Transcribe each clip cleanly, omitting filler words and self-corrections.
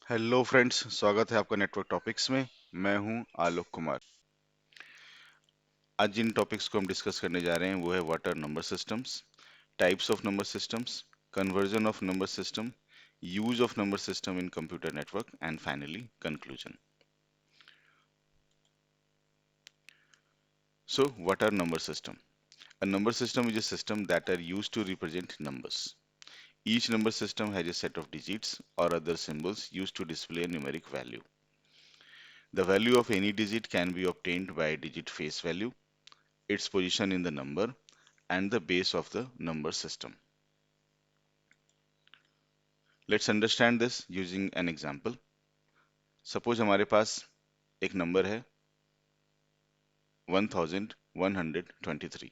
Hello friends, स्वागत है आपका नेटवर्क टॉपिक्स में। मैं हूं आलोक कुमार। आज जिन टॉपिक्स को हम डिस्कस करने जा रहे हैं वो है what are number systems, types of number systems, conversion of number system, use of number system in computer network and finally conclusion. So what are number system? A number system is a system that are used to represent numbers. Each number system has a set of digits or other symbols used to display a numeric value. The value of any digit can be obtained by a digit face value, its position in the number, and the base of the number system. Let's understand this using an example. Suppose हमारे पास एक number है 1123.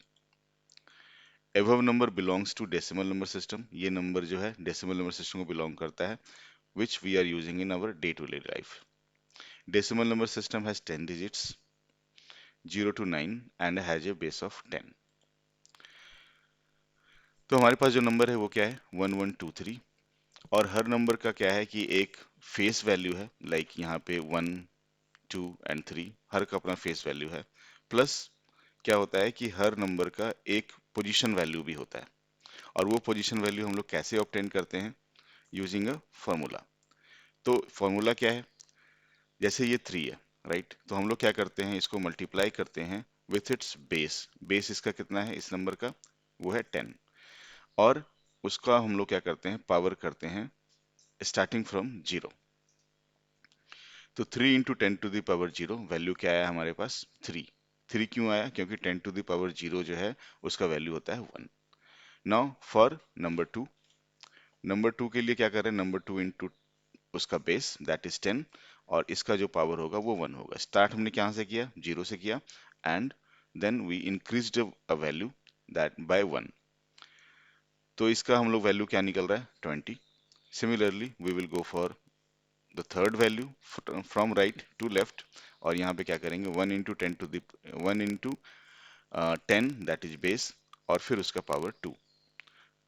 Above number belongs to decimal number system. ये number जो है decimal number system को belong करता है, which we are using in our day-to-day life. Decimal number system has 10 digits, 0 to 9, and has a base of 10. तो हमारे पास जो number है वो क्या है 1123. और हर नंबर का क्या है कि एक फेस वैल्यू है, लाइक यहाँ पे 1, 2 एंड 3, हर का अपना फेस वैल्यू है। प्लस क्या होता है कि हर नंबर का एक पोजीशन वैल्यू भी होता है। और वो पोजीशन वैल्यू हम लोग कैसे ऑब्टेन करते हैं? Using a formula. तो फॉर्मूला क्या है? जैसे ये 3 है, राइट? तो हम लोग क्या करते हैं, इसको मल्टीप्लाई करते हैं विथ इट्स बेस। बेस इसका कितना है इस नंबर का? वो है 10। और उसका हम लोग क्या करते हैं, पावर करते हैं स्टार्टिंग फ्रॉम 0। तो 3 into 10 to the power 0, value क्या आया हमारे पास? 3। 3 क्यों आया? क्योंकि 10 to the power 0 जो है उसका वैल्यू होता है 1। नाउ फॉर नंबर 2 के लिए क्या कर रहे हैं, नंबर 2 इंटू उसका बेस दैट इज 10, और इसका जो पावर होगा वो 1 होगा। स्टार्ट हमने कहाँ से किया? 0 से किया, and then we increased a value that by 1। तो इसका हम लोग वैल्यू क्या निकल रहा है? 20। Similarly we will go for the third value from right to left, और यहाँ पे क्या करेंगे 1 इंटू 10 दैट इज बेस, और फिर उसका पावर 2।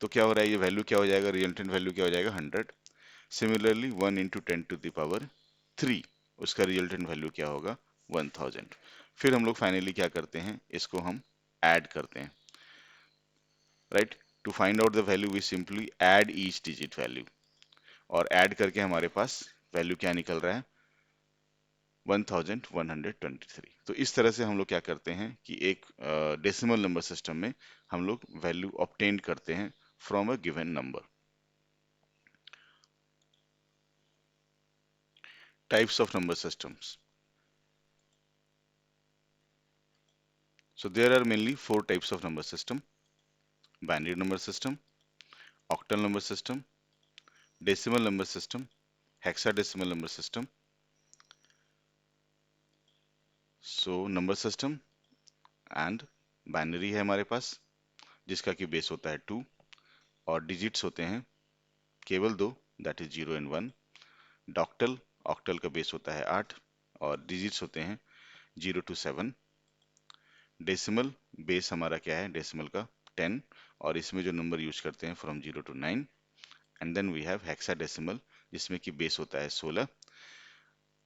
तो क्या हो रहा है, ये वैल्यू क्या हो जाएगा, रिजल्टेंट वैल्यू क्या हो जाएगा? 100। Similarly 1 into 10 to the power 3, उसका रिजल्टेंट वैल्यू क्या होगा? 1000। फिर हम लोग फाइनली क्या करते हैं, इसको हम ऐड करते हैं, right? To find out the value we simply add each digit value, और ऐड करके हमारे पास वैल्यू क्या निकल रहा है? 1123। तो इस तरह से हम लोग क्या करते हैं कि एक डेसिमल नंबर सिस्टम में हम लोग वैल्यू ऑब्टेन करते हैं from a given number. Types of number systems. So there are mainly four types of number system: binary number system, octal number system, decimal number system, hexadecimal number system. So number system and binary है हमारे पास, जिसका कि base होता है 2, और digits होते हैं केवल दो, that is 0 and 1। Doctor, octal का बेस होता है 8, और डिजिट्स होते हैं 0 to 7। डेसिमल बेस हमारा क्या है डेसिमल का? 10, और इसमें जो नंबर यूज करते हैं from 0 to 9। And then we have hexadecimal, जिसमें कि बेस होता है 16,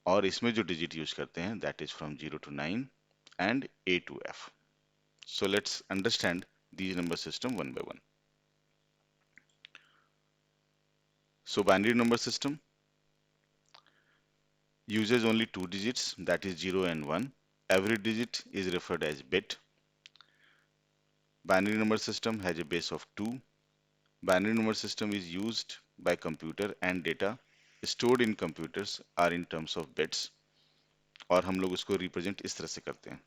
और इसमें जो डिजिट यूज करते हैं that is from 0 to 9 and A to F। So let's understand these number system one by one. So binary number system uses only two digits, that is 0 and 1. Every digit is referred as bit. Binary number system has a base of 2. Binary number system is used by computer, and data stored in computers are in terms of bits, और हम लोग उसको represent इस तरह से करते हैं: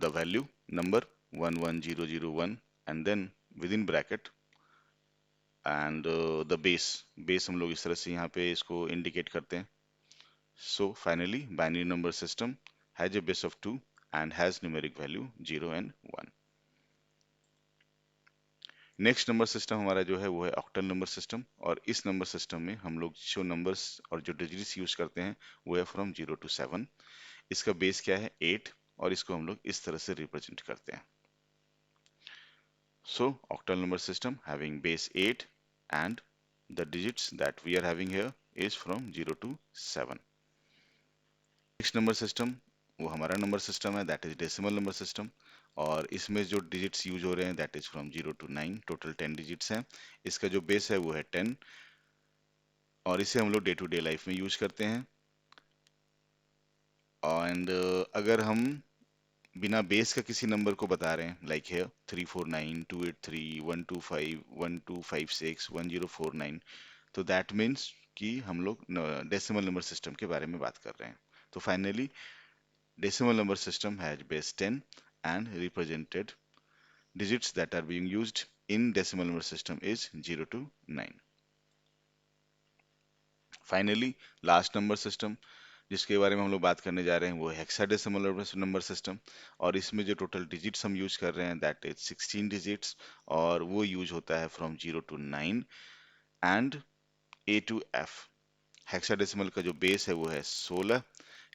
the value number 11001, and then within bracket, and the base हम लोग इस तरह से यहाँ पे इसको इंडिकेट करते हैं। So finally binary number system has a base of 2 and has numeric value 0 and 1. Next number system हमारा जो है वो है ऑक्टल नंबर सिस्टम, और इस नंबर सिस्टम में हम लोग जो नंबर्स और जो डिजिट्स यूज करते हैं वो है फ्रॉम 0 to 7। इसका बेस क्या है? 8, और इसको हम लोग इस तरह से रिप्रेजेंट करते हैं। So octal number system having base 8 and the digits that we are having here is from 0 to 7. Next number system वो हमारा नंबर सिस्टम है, that is decimal number system, और इसमें जो डिजिट्स यूज हो रहे हैं that is from 0 to 9, total 10 digits हैं। इसका जो बेस है वो है 10, और इसे हम लोग डे टू डे लाइफ में यूज करते हैं। एंड अगर हम बिना बेस का किसी नंबर को बता रहे हैं, लाइक हियर 349 283 125 1256 1049, तो दैट मीन्स कि हम लोग डेसिमल नंबर सिस्टम के बारे में बात कर रहे हैं। तो finally decimal number system has base 10 and represented digits that are being used in decimal number system is 0 to 9. Finally, last number system जिसके बारे में हम लोग बात करने जा रहे हैं वो हेक्साडेसिमल नंबर सिस्टम, और इसमें जो टोटल डिजिट्स हम यूज कर रहे हैं दैट इज 16 डिजिट्स, और वो यूज होता है from 0 to 9 and A to F. Hexadecimal का जो बेस है वो है 16।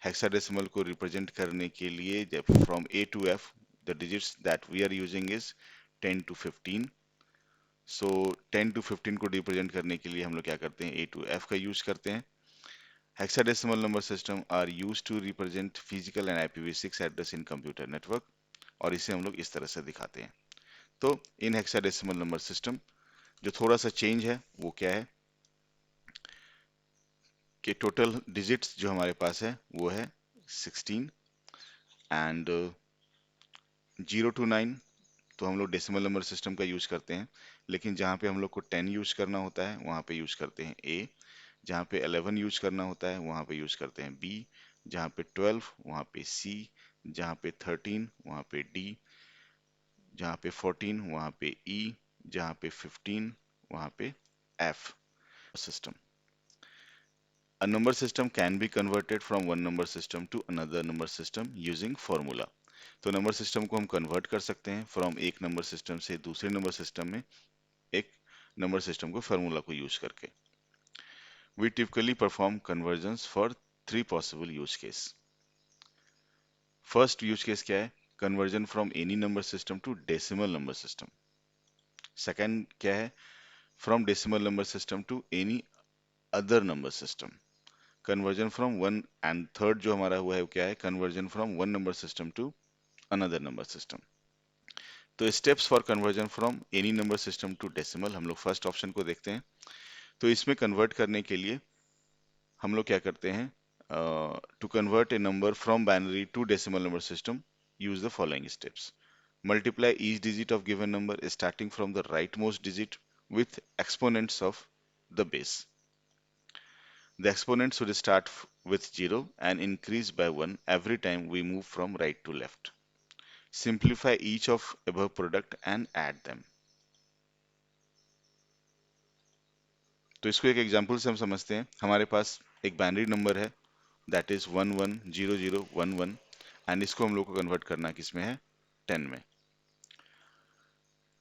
हेक्साडेसिमल को रिप्रेजेंट करने के लिए जब from A to F the digits that we are using is 10 to 15। So 10 to 15 को रिप्रेजेंट करने के लिए हम लोग क्या करते हैं, ए टू एफ का यूज करते हैं। Hexadecimal number system are use to represent physical and IPv6 address in computer network, और इसे हम लोग इस तरह से दिखाते हैं। तो इन हेक्साडेसिमल नंबर सिस्टम जो थोड़ा सा चेंज है वो क्या है कि टोटल डिजिट्स जो हमारे पास है वो है 16, एंड 0 टू 9 तो हम लोग डेसिमल नंबर सिस्टम का यूज करते हैं, लेकिन जहाँ पे हम लोग को 10 यूज करना होता है वहाँ पे यूज करते हैं ए, जहाँ पे 11 यूज करना होता है वहाँ पे यूज करते हैं बी, जहाँ पे 12 वहाँ पे सी, जहाँ पे 13 वहाँ पे डी, जहाँ पे 14 वहाँ पे ई, जहाँ पे 15 वहाँ पे F. System A number system can be converted from one number system to another number system using formula. तो नंबर सिस्टम को हम कन्वर्ट कर सकते हैं फ्रॉम एक नंबर सिस्टम से दूसरे नंबर सिस्टम में एक नंबर सिस्टम को फार्मूला को यूज करके। We typically perform conversions for three possible use case. First use case क्या है, conversion from any number system to decimal number system. Second क्या है, from decimal number system to any other number system. Conversion from one, and third जो हमारा हुआ है वो क्या है, conversion from one number system to another number system. तो steps for conversion from any number system to decimal, हम लोग फर्स्ट ऑप्शन को देखते हैं। तो इसमें कन्वर्ट करने के लिए हम लोग क्या करते हैं, to convert a number from binary to decimal number system use the following steps. Multiply each digit of given number starting from the right most digit with exponents of the base. The exponent should start with 0 and increase by 1 every time we move from right to left. Simplify each of above product and add them. तो इसको एक example से हम समझते हैं। हमारे पास एक binary number है दैट इज 110011, एंड इसको हम लोग को कन्वर्ट करना किसमें है, 10 में।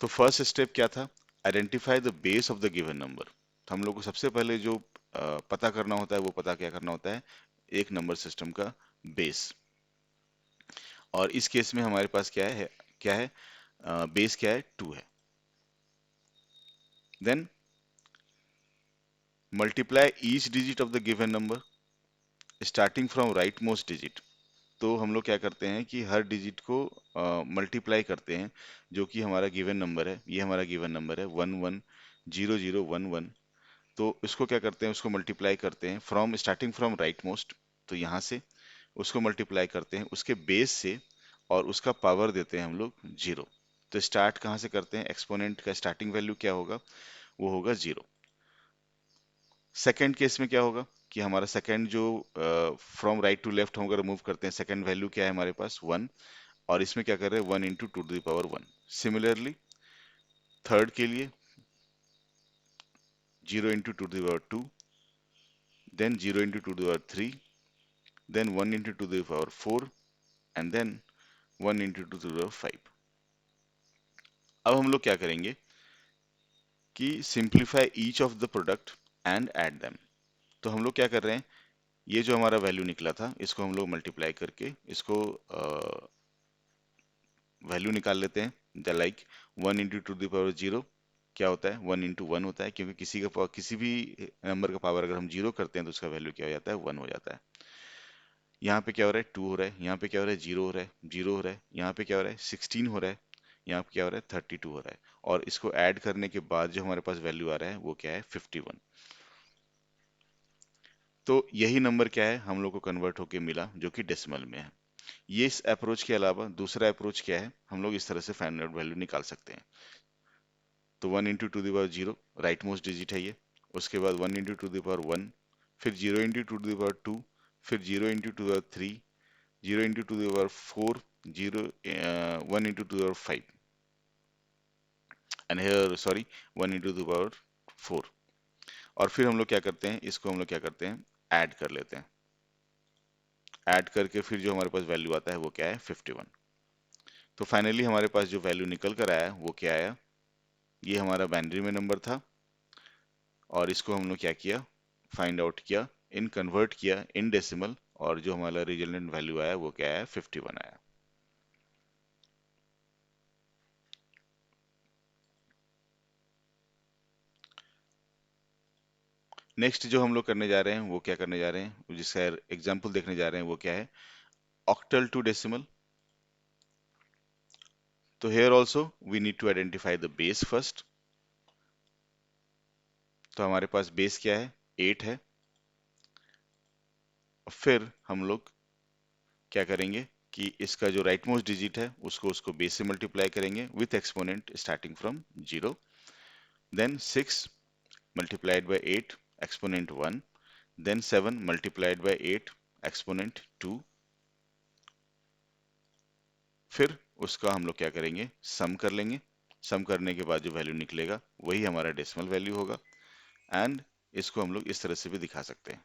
तो फर्स्ट स्टेप क्या था, identify the base of the given number. तो हम लोग को सबसे पहले जो पता करना होता है वो पता क्या करना होता है, एक नंबर सिस्टम का बेस। और इस केस में हमारे पास क्या है, बेस क्या है, 2 है। Then multiply each digit of the given number starting from right most digit. तो हम लोग क्या करते हैं कि हर डिजिट को मल्टीप्लाई करते हैं, जो कि हमारा गिवन नंबर है, ये हमारा गिवन नंबर है 110011। तो इसको क्या करते हैं, उसको मल्टीप्लाई करते हैं from starting from right most, तो यहाँ से उसको मल्टीप्लाई करते हैं उसके बेस से, और उसका पावर देते हैं हम लोग 0। तो स्टार्ट कहाँ से करते हैं, एक्सपोनेंट का स्टार्टिंग वैल्यू क्या होगा, वो होगा 0। सेकेंड केस में क्या होगा कि हमारा सेकेंड जो फ्रॉम राइट टू लेफ्ट हम अगर मूव करते हैं, सेकेंड वैल्यू क्या है हमारे पास 1, और इसमें क्या कर रहे हैं 1 into two the power 1। Similarly third के लिए 0 into two the power 2, then 0 into two the power 3, then 1 into two the power 4, and then 1 into two the power 5। अब हम लोग क्या करेंगे कि simplify each of the product and add them. तो हम लोग क्या कर रहे हैं, ये जो हमारा वैल्यू निकला था इसको हम लोग मल्टीप्लाई करके इसको वैल्यू निकाल लेते हैं, the like 1 into two the power 0, क्या होता है, 1 × 1 होता है, क्योंकि किसी भी नंबर का पावर अगर हम जीरो करते हैं तो उसका वैल्यू क्या हो जाता है, 1 हो जाता है। यहाँ पे क्या हो रहा है, 2 हो रहा है, यहाँ पे क्या हो रहा है, 0 हो रहा है, 0 हो रहा है, यहाँ पे क्या हो रहा है, 16 हो रहा है, यहाँ पे क्या हो रहा है, 32 हो रहा है, और इसको ऐड करने के बाद जो हमारे पास वैल्यू आ रहा है वो क्या है, 51। तो यही नंबर क्या है, हम लोग को कन्वर्ट होके मिला, जो कि डेसिमल में है। ये इस अप्रोच के अलावा दूसरा अप्रोच क्या है, हम लोग इस तरह से फाइनल वैल्यू निकाल सकते हैं। तो 1 × 2 ^ 0 राइट मोस्ट डिजिट है ये, उसके बाद 1 × 2 ^ 1, फिर 0 × 2 ^ 2, फिर 0 × 2 ^ 3, 0 × 2 ^ 4, 0 1 × 2 ^ 5, एंड हियर सॉरी 1 × 2 ^ 4। और फिर हम लोग क्या करते हैं, इसको हम लोग क्या करते हैं, ऐड कर लेते हैं। ऐड करके फिर जो हमारे पास वैल्यू आता है वो क्या है, 51। तो फाइनली हमारे पास जो वैल्यू निकल कर आया वो क्या आया, ये हमारा बाइनरी में नंबर था, और इसको हम लोग क्या किया, फाइंड आउट किया, इन कन्वर्ट किया इन डेसिमल, और जो हमारा रिजल्टेंट वैल्यू आया वो क्या आया, 51 आया। नेक्स्ट जो हम लोग करने जा रहे हैं वो क्या करने जा रहे हैं, जिसका एग्जांपल देखने जा रहे हैं वो क्या है, ऑक्टल टू डेसिमल। तो here also we need to identify the base first. तो हमारे पास बेस क्या है, 8 है। फिर हम लोग क्या करेंगे कि इसका जो राइट मोस्ट डिजिट है उसको उसको बेस से मल्टीप्लाई करेंगे with exponent starting from 0, then 6 multiplied by 8 exponent 1, then 7 multiplied by 8 exponent 2। फिर उसका हम लोग क्या करेंगे, सम कर लेंगे। सम करने के बाद जो वैल्यू निकलेगा वही हमारा डेसिमल वैल्यू होगा, एंड इसको हम लोग इस तरह से भी दिखा सकते हैं।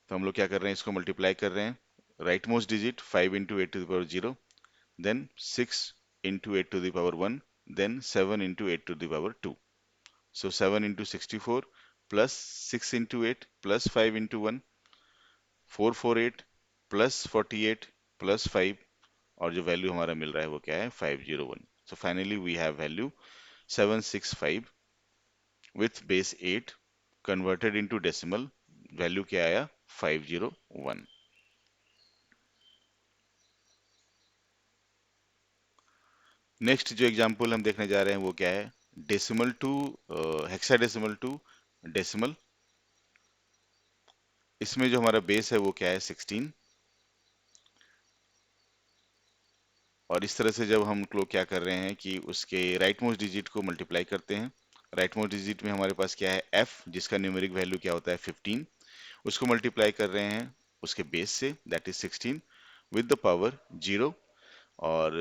तो हम लोग क्या कर रहे हैं, इसको मल्टीप्लाई कर रहे हैं, right most digit 5 × 8⁻0, then 6 × 8⁻1, then 7 × 8⁻2। So 7 × 64 plus 6 × 8 plus 5 × 1, 448 plus 48 plus 5, और जो वैल्यू हमारा मिल रहा है वो क्या है, 501। So finally we have value 765 with base 8 converted into decimal, value क्या आया, 501। नेक्स्ट जो एग्जांपल हम देखने जा रहे हैं वो क्या है, decimal to hexadecimal to decimal. इसमें जो हमारा बेस है वो क्या है, 16। और इस तरह से जब हम लोग क्या कर रहे हैं कि उसके राइट मोस्ट डिजिट को मल्टीप्लाई करते हैं। राइट मोस्ट डिजिट में हमारे पास क्या है, f, जिसका न्यूमेरिक वैल्यू क्या होता है, 15। उसको मल्टीप्लाई कर रहे हैं उसके बेस से, that is 16 with the power 0। और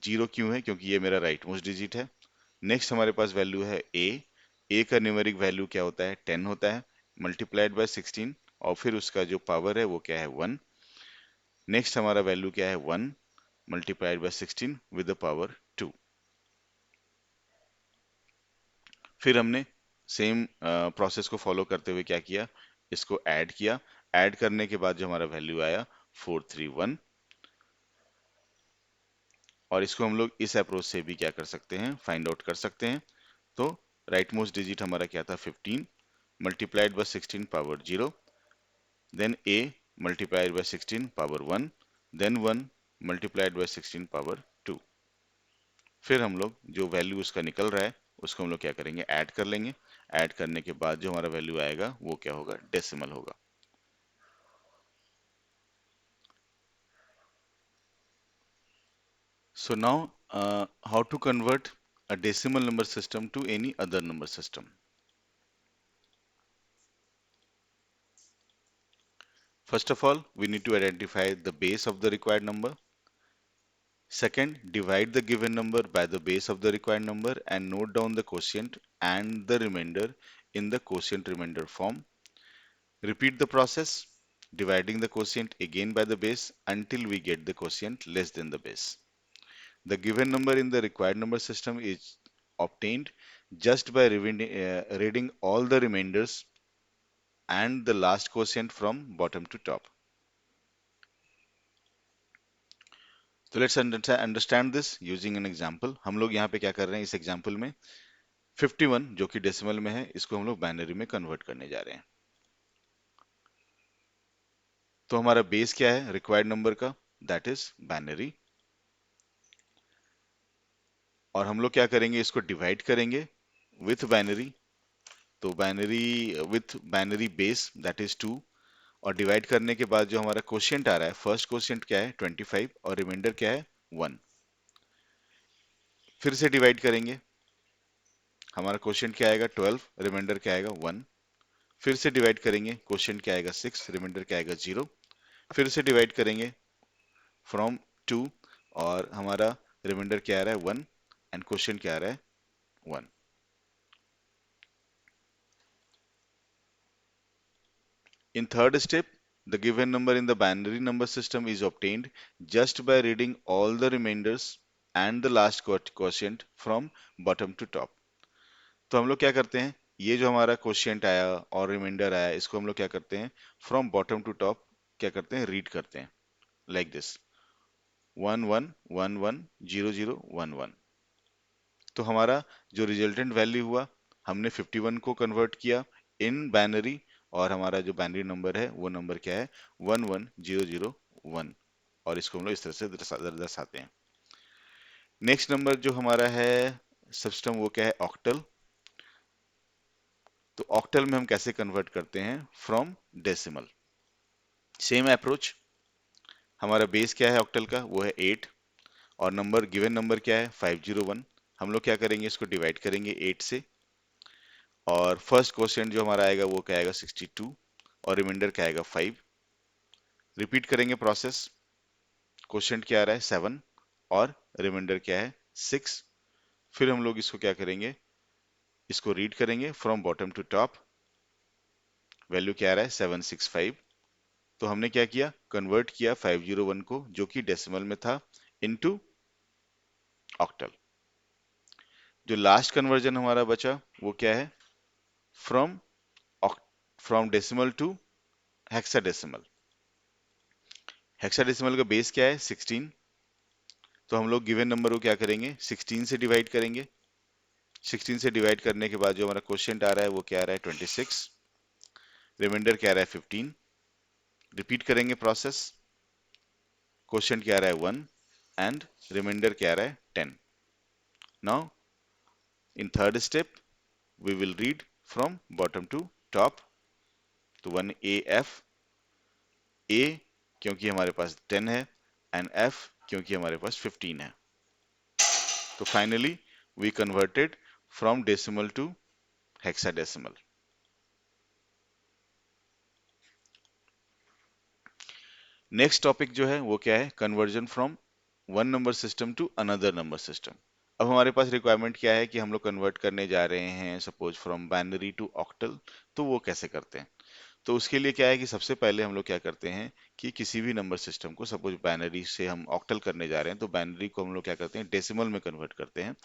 0 क्यों है, क्योंकि ये मेरा राइट मोस्ट डिजिट है। नेक्स्ट हमारे पास वैल्यू है a का न्यूमेरिक वैल्यू क्या होता है, 10 होता है, मल्टीप्लाइड बाय 16, और फिर उसका जो पावर है वो क्या है, 1। नेक्स्ट हमारा वैल्यू क्या है, 1 multiplied by 16 with the power 2। फिर हमने सेम प्रोसेस को फॉलो करते हुए क्या किया, इसको ऐड किया। ऐड करने के बाद जो हमारा वैल्यू आया 431, और इसको हम लोग इस अप्रोच से भी क्या कर सकते हैं, फाइंड आउट कर सकते हैं। तो राइट मोस्ट डिजिट हमारा क्या था, 15 multiplied by 16 power 0, then a multiplied by 16 power 1, then 1 multiplied by 16 power 2। फिर हम लोग जो वैल्यू उसका निकल रहा है उसको हम लोग क्या करेंगे, ऐड कर लेंगे। ऐड करने के बाद जो हमारा वैल्यू आएगा वो क्या होगा, डेसिमल होगा। So now how to convert a decimal number system to any other number system. First of all, we need to identify the base of the required number. Second, divide the given number by the base of the required number and note down the quotient and the remainder in the quotient remainder form. Repeat the process, dividing the quotient again by the base until we get the quotient less than the base. The given number in the required number system is obtained just by reading all the remainders and the last quotient from bottom to top. तो let's understand this using an example. हम लोग यहाँ पे क्या कर रहे हैं इस एग्जांपल में, 51 जो कि डेसिमल में है इसको हम लोग बाइनरी में कन्वर्ट करने जा रहे हैं। तो हमारा बेस क्या है रिक्वायर्ड नंबर का, दैट इज बाइनरी। और हम लोग क्या करेंगे, इसको डिवाइड करेंगे विथ बाइनरी। तो binary with binary base that is 2, और डिवाइड करने के बाद जो हमारा क्वोशिएंट आ रहा है, फर्स्ट क्वोशिएंट क्या है 25 और रिमाइंडर क्या है 1। फिर से डिवाइड करेंगे, हमारा क्वोशिएंट क्या आएगा 12, रिमाइंडर क्या आएगा 1। फिर से डिवाइड करेंगे, क्वोशिएंट क्या आएगा 6, रिमाइंडर क्या आएगा 0। फिर से डिवाइड करेंगे फ्रॉम 2, और हमारा रिमाइंडर क्या आ रहा है 1 एंड क्वोशिएंट क्या आ रहा है 1। In third step, the given number in the binary number system is obtained just by reading all the remainders and the last quotient from bottom to top. तो हम लोग क्या करते हैं, ये जो हमारा क्वोशिएंट आया और रिमाइंडर आया इसको हम लोग क्या करते हैं फ्रॉम बॉटम टू टॉप क्या करते हैं रीड करते हैं, लाइक दिस 1 1 1 1 0 0 1 1। तो हमारा जो रिजल्टेंट वैल्यू हुआ, हमने 51 को कन्वर्ट किया इन बाइनरी, और हमारा जो बाइनरी नंबर है वो नंबर क्या है 11001, और इसको हम लोग इस तरह से दर्शाते हैं। नेक्स्ट नंबर जो हमारा है सिस्टम वो क्या है ऑक्टल। तो ऑक्टल में हम कैसे कन्वर्ट करते हैं फ्रॉम डेसिमल। सेम अप्रोच, हमारा बेस क्या है ऑक्टल का वो है 8, और नंबर गिवन नंबर क्या है 501। हम लोग क्या करेंगे, इसको डिवाइड करेंगे 8 से, और फर्स्ट क्वेश्चन जो हमारा आएगा वो क्या आएगा 62, और रिमाइंडर क्या आएगा 5। रिपीट करेंगे प्रोसेस, क्वेश्चन क्या आ रहा है 7 और रिमाइंडर क्या है 6। फिर हम लोग इसको क्या करेंगे, इसको रीड करेंगे from bottom to top, value क्या आ रहा है 765। तो हमने क्या किया, कन्वर्ट किया 501 को जो कि डेसिमल में था इनटू ऑक्टल। जो लास्ट कन्वर्जन हमारा बचा वो क्या है from from decimal to hexadecimal. Hexadecimal का बेस क्या है 16। तो हम लोग गिवन नंबर को क्या करेंगे 16 से डिवाइड करेंगे। 16 से डिवाइड करने के बाद जो हमारा क्वोशिएंट आ रहा है वो क्या आ रहा है 26, रिमाइंडर क्या आ रहा है 15। रिपीट करेंगे प्रोसेस, क्वोशिएंट क्या आ रहा है 1 एंड रिमाइंडर क्या आ रहा है 10। Now in third step we will read from bottom to top. तो 1 ए एफ, ए क्योंकि हमारे पास 10 है एंड एफ क्योंकि हमारे पास 15 है। तो finally we converted from decimal to hexadecimal. Next topic जो है वो क्या है, conversion from one number system to another number system. अब हमारे पास रिक्वायरमेंट क्या है कि हम लोग कन्वर्ट करने जा रहे हैं suppose from binary to octal. तो वो कैसे करते हैं, तो उसके लिए क्या है कि सबसे पहले हम लोग क्या करते हैं कि किसी भी नंबर सिस्टम को, सपोज बाइनरी से हम ऑक्टल करने जा रहे हैं, तो बाइनरी को हम लोग क्या करते हैं डेसिमल में कन्वर्ट करते हैं,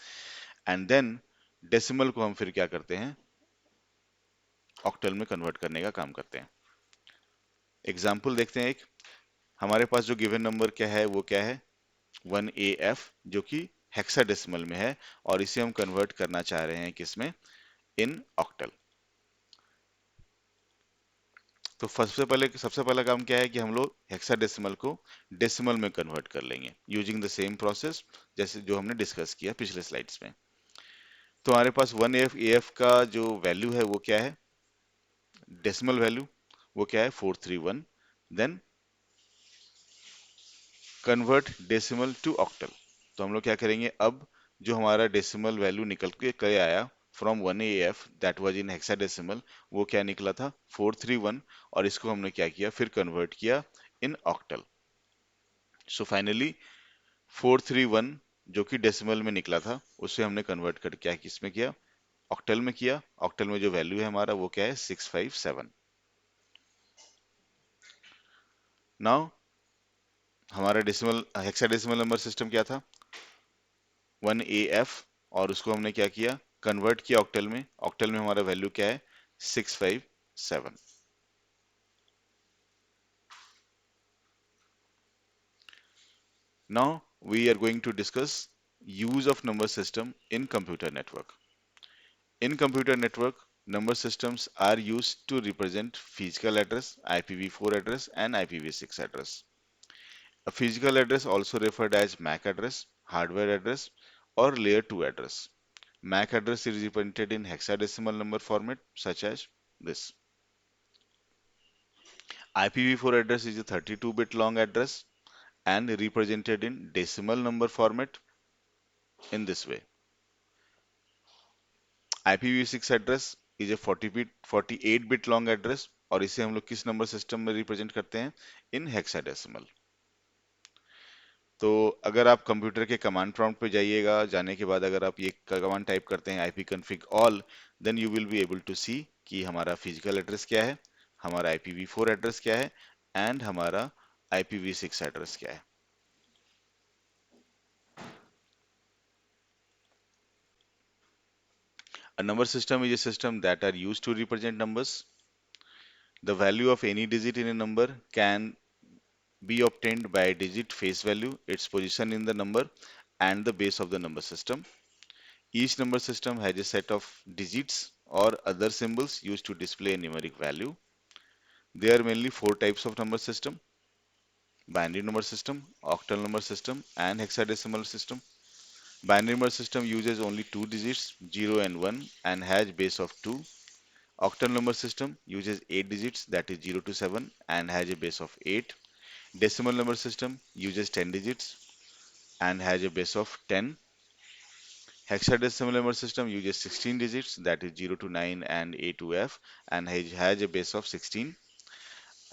एंड देन डेसिमल को हम फिर क्या करते हैं ऑक्टल में कन्वर्ट करने का काम करते हैं। एग्जाम्पल देखते हैं एक, हमारे पास जो गिवन नंबर क्या है वो क्या है 1AF जो कि हेक्साडेसिमल में है, और इसे हम कन्वर्ट करना चाह रहे हैं किसमें, इन ऑक्टल। तो सबसे पहला काम क्या है कि हम लोग हेक्साडेसिमल को डेसिमल में कन्वर्ट कर लेंगे यूजिंग द सेम प्रोसेस जैसे जो हमने डिस्कस किया पिछले स्लाइड्स में। तो हमारे पास 1AF का जो वैल्यू है वो क्या है, डेसिमल वैल्यू वो क्या है 431। Then convert decimal to octal. तो हम लोग क्या करेंगे, अब जो हमारा डेसिमल वैल्यू निकल के आया from 1AF that was in hexadecimal, वो क्या निकला था 431, और इसको हमने क्या किया फिर कन्वर्ट किया इन ऑक्टल। सो फाइनली 431 जो कि डेसिमल में निकला था उसे हमने कन्वर्ट कर क्या किसमें किया, ऑक्टल में किया। ऑक्टल में जो वैल्यू है हमारा वो क्या है 657। नाउ हमारा डेसिमल हेक्साडेसिमल नंबर सिस्टम क्या था 1AF, और उसको हमने क्या किया कन्वर्ट किया ऑक्टल में। ऑक्टल में हमारा वैल्यू क्या है 657। Now we are going to discuss use of number system in computer network. In computer network, number systems are used to represent physical address, IPv4 address, and IPv6 address. A physical address, also referred as MAC address, hardware address, or layer 2 address. MAC address is represented in hexadecimal number format, such as this. IPv4 address is a 32-bit long address and represented in decimal number format in this way. IPv6 address is a 48 bit long address और इसे हम लोग किस number system में represent करते हैं इन hexadecimal. तो अगर आप कंप्यूटर के कमांड प्रॉम्प्ट पे जाइएगा, जाने के बाद अगर आप ये कमांड टाइप करते हैं ip config all, then you will be able to see कि हमारा फिजिकल एड्रेस क्या है, हमारा IPv4 एड्रेस क्या है एंड हमारा IPv6 एड्रेस क्या है। A number system is a system that are used to represent numbers. The value of any digit in a number can be obtained by a digit face value, its position in the number, and the base of the number system. Each number system has a set of digits or other symbols used to display a numeric value. There are mainly four types of number system: binary number system, octal number system, and hexadecimal system. Binary number system uses only two digits, 0 and 1, and has base of 2. Octal number system uses 8 digits, that is 0 to 7, and has a base of 8. Decimal number system uses 10 digits and has a base of 10. Hexadecimal number system uses 16 digits, that is 0 to 9 and A to F, and has a base of 16.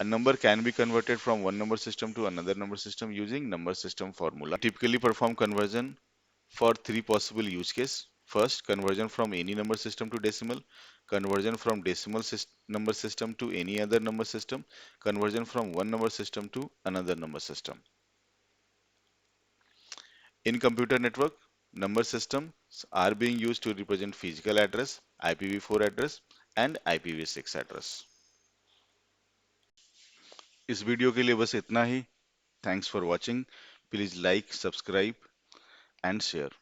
A number can be converted from one number system to another number system using number system formula. Typically perform conversion for three possible use cases. First, conversion from any number system to decimal, conversion from number system to any other number system, conversion from one number system to another number system. In computer network, number systems are being used to represent physical address, IPv4 address and IPv6 address. इस video के लिए बस इतना ही। Thanks for watching. Please like, subscribe and share.